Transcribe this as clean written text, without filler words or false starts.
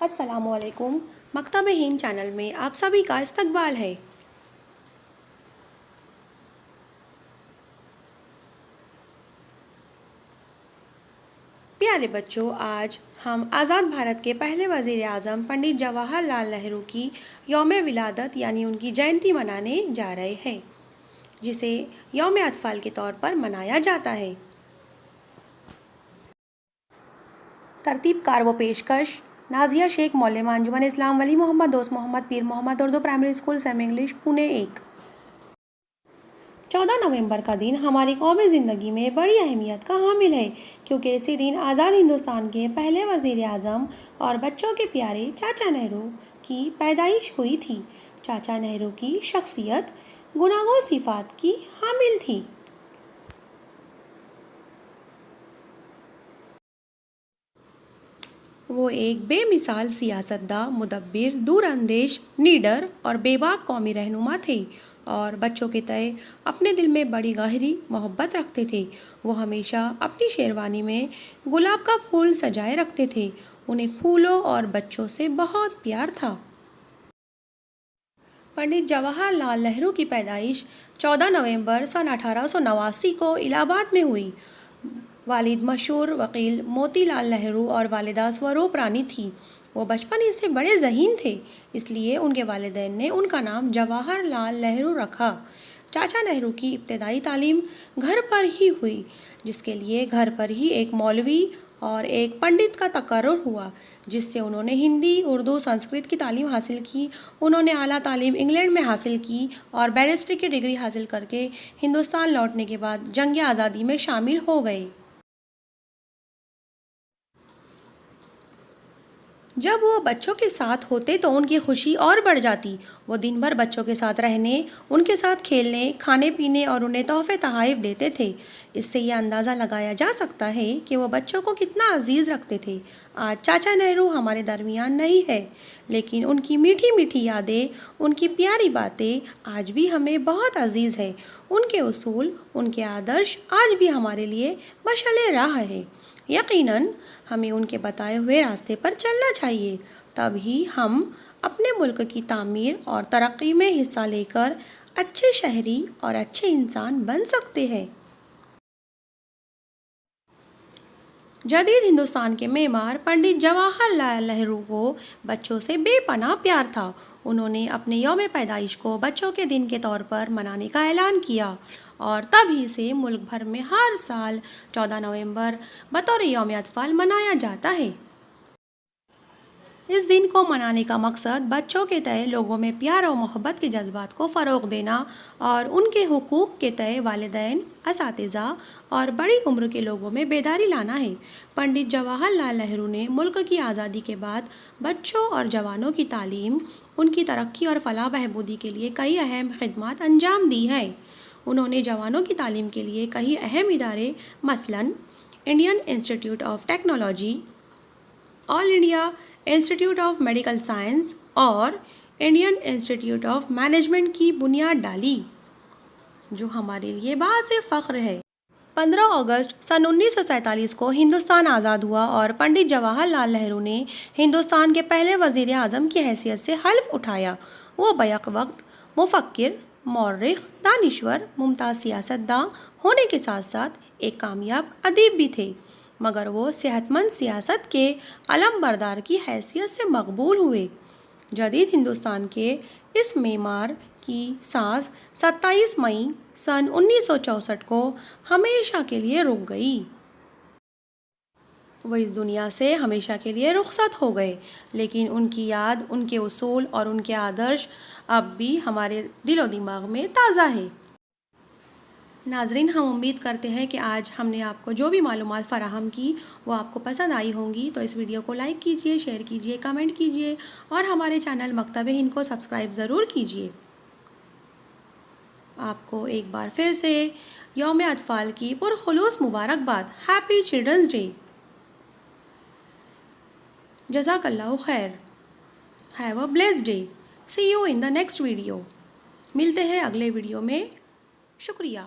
السلام علیکم۔ مکتب ہند چینل میں آپ سبھی کا استقبال ہے۔ پیارے بچوں، آج ہم آزاد بھارت کے پہلے وزیر اعظم پنڈت جواہر لال نہرو کی یوم ولادت یعنی ان کی جینتی منانے جا رہے ہیں، جسے یوم اطفال کے طور پر منایا جاتا ہے۔ ترتیب کار و پیشکش: نازیہ شیخ، معلمہ، انجمن اسلام Wali Muhammad, Dost Muhammad, Pir Muhammad Urdu primary school, semi English, Pune 1۔ 14 نومبر کا دن ہماری قومی زندگی میں بڑی اہمیت کا حامل ہے، کیونکہ اسی دن آزاد ہندوستان کے پہلے وزیر اعظم اور بچوں کے پیارے چاچا نہرو کی پیدائش ہوئی تھی۔ چاچا نہرو کی شخصیت گناگوں صفات کی حامل تھی۔ وہ ایک بے مثال سیاستداں، مدبر، دور اندیش، نیڈر اور بے باک قومی رہنما تھے اور بچوں کے تئیں اپنے دل میں بڑی گہری محبت رکھتے تھے۔ وہ ہمیشہ اپنی شیروانی میں گلاب کا پھول سجائے رکھتے تھے۔ انہیں پھولوں اور بچوں سے بہت پیار تھا۔ پنڈت جواہر لال نہرو کی پیدائش 14 نومبر سن 1889 کو الہ آباد میں ہوئی۔ والد مشہور وکیل موتی لال نہرو اور والدہ سوروپ رانی تھی۔ وہ بچپن ہی سے بڑے ذہین تھے، اس لیے ان کے والدین نے ان کا نام جواہر لال نہرو رکھا۔ چاچا نہرو کی ابتدائی تعلیم گھر پر ہی ہوئی، جس کے لیے گھر پر ہی ایک مولوی اور ایک پنڈت کا تقرر ہوا، جس سے انہوں نے ہندی، اردو، سنسکرت کی تعلیم حاصل کی۔ انہوں نے اعلیٰ تعلیم انگلینڈ میں حاصل کی اور بیرسٹری کی ڈگری حاصل کر کے ہندوستان لوٹنے کے بعد جنگ آزادی میں شامل ہو گئے۔ جب وہ بچوں کے ساتھ ہوتے تو ان کی خوشی اور بڑھ جاتی۔ وہ دن بھر بچوں کے ساتھ رہنے، ان کے ساتھ کھیلنے، کھانے پینے اور انہیں تحفے تحائف دیتے تھے۔ اس سے یہ اندازہ لگایا جا سکتا ہے کہ وہ بچوں کو کتنا عزیز رکھتے تھے۔ آج چاچا نہرو ہمارے درمیان نہیں ہے، لیکن ان کی میٹھی میٹھی یادیں، ان کی پیاری باتیں آج بھی ہمیں بہت عزیز ہیں۔ ان کے اصول، ان کے آدرش آج بھی ہمارے لیے مشعل راہ ہے۔ یقیناً ہمیں ان کے بتائے ہوئے راستے پر چلنا چاہیے، تب ہی ہم اپنے ملک کی تعمیر اور ترقی میں حصہ لے کر اچھے شہری اور اچھے انسان بن سکتے ہیں۔ جدید ہندوستان کے معمار پنڈت جواہر لال نہرو کو بچوں سے بے پناہ پیار تھا۔ انہوں نے اپنے یوم پیدائش کو بچوں کے دن کے طور پر منانے کا اعلان کیا اور تب ہی سے ملک بھر میں ہر سال 14 نومبر بطور یوم اطفال منایا جاتا ہے۔ اس دن کو منانے کا مقصد بچوں کے تئیں لوگوں میں پیار و محبت کے جذبات کو فروغ دینا اور ان کے حقوق کے تئیں والدین، اساتذہ اور بڑی عمر کے لوگوں میں بیداری لانا ہے۔ پنڈت جواہر لال نہرو نے ملک کی آزادی کے بعد بچوں اور جوانوں کی تعلیم، ان کی ترقی اور فلاح بہبودی کے لیے کئی اہم خدمات انجام دی ہیں۔ انہوں نے جوانوں کی تعلیم کے لیے کئی اہم ادارے مثلاً انڈین انسٹی ٹیوٹ of technology, all India institute of medical science اور انڈین انسٹیٹیوٹ آف مینجمنٹ کی بنیاد ڈالی، جو ہمارے لیے باعث فخر ہے۔ 15 اگست سن 1947 کو ہندوستان آزاد ہوا اور پنڈت جواہر لال نہرو نے ہندوستان کے پہلے وزیر اعظم کی حیثیت سے حلف اٹھایا۔ وہ بیک وقت مفکر، مورخ، دانشور، ممتاز سیاستداں ہونے کے ساتھ ساتھ ایک کامیاب ادیب بھی تھے، مگر وہ صحت مند سیاست کے علم بردار کی حیثیت سے مقبول ہوئے۔ جدید ہندوستان کے اس معمار کی سانس 27 مئی سن 1964 کو ہمیشہ کے لیے رک گئی۔ وہ اس دنیا سے ہمیشہ کے لیے رخصت ہو گئے، لیکن ان کی یاد، ان کے اصول اور ان کے آدرش اب بھی ہمارے دل و دماغ میں تازہ ہے۔ ناظرین، ہم امید کرتے ہیں کہ آج ہم نے آپ کو جو بھی معلومات فراہم کی وہ آپ کو پسند آئی ہوں گی، تو اس ویڈیو کو لائک کیجئے، شیئر کیجئے، کمنٹ کیجئے اور ہمارے چینل مکتب ہند کو سبسکرائب ضرور کیجئے۔ آپ کو ایک بار پھر سے یوم اطفال کی پرخلوص مبارکباد۔ Happy children's day. جزاک اللہ خیر۔ Have a blessed day. See you in the next video. ملتے ہیں اگلے ویڈیو میں۔ شکریہ۔